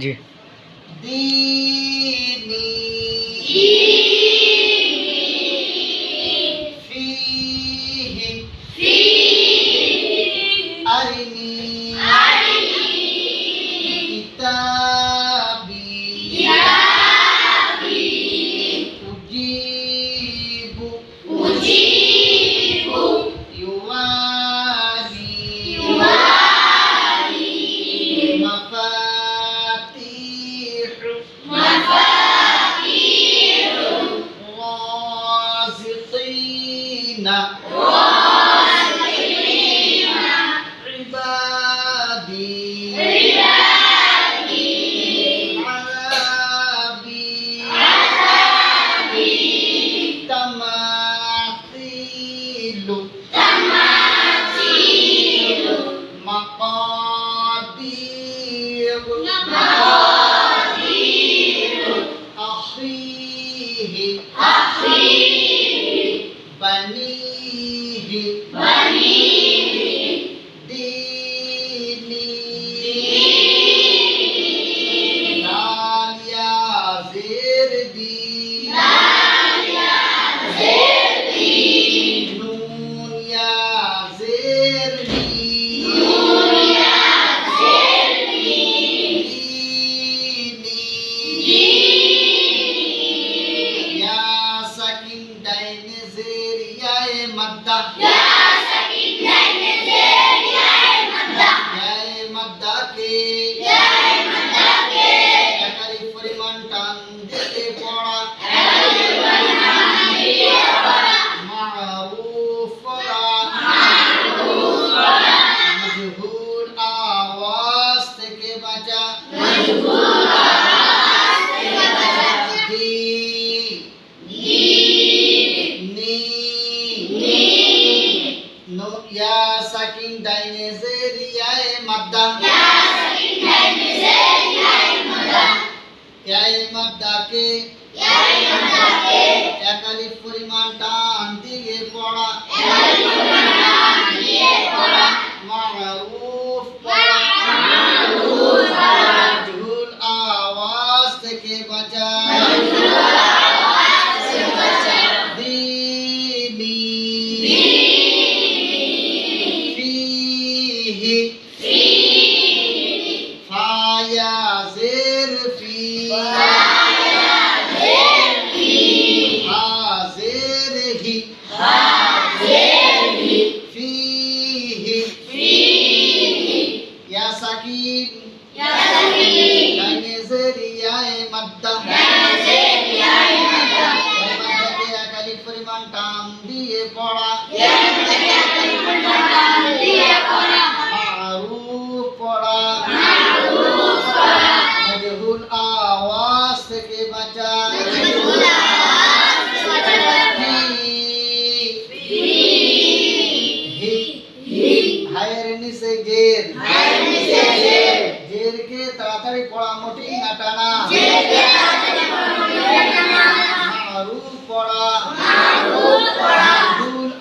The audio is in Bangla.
জি ديني فيه أرني كتابي أجيب يواري مفاتيح رازقين عبادي عذابي تماثيل مقادير أخيه بنيه ديني دال يا زير دي نون يا زير دي ديني يا ساكن داين زير يا مدة يا مدة के একালি পরিমাণ টান দিয়ে পড়া মারুফ পড়া মজহুর আওয়াজ থেকে বাঁচা দি নি নো ইয়া সাকিন ডাইনে জেরিয়ায়ে মাদ্দা ইয়ায়ে মাদ্দাকে একালিফ পরিমাণ টান দিয়ে পড়া মারুফ পড়া মজহুর আওয়াজ থেকে বাঁচা দীনি ফিহি ফায়া জের ফি হাজেরহি ফিহি ইয়া সাকিন ডাইনে জেরিয়ায়ে মাদ্দা মাদ্দাকে একালিফ পরিমাণ টান দিয়ে পড়া মারুফ পড়া মজহুর আওয়াজ থেকে বাঁচা হায়ের নিচে জের জেরকে তাড়াতাড়ি পড়া মোটেই না টানা মারুফ পড়া মজহুর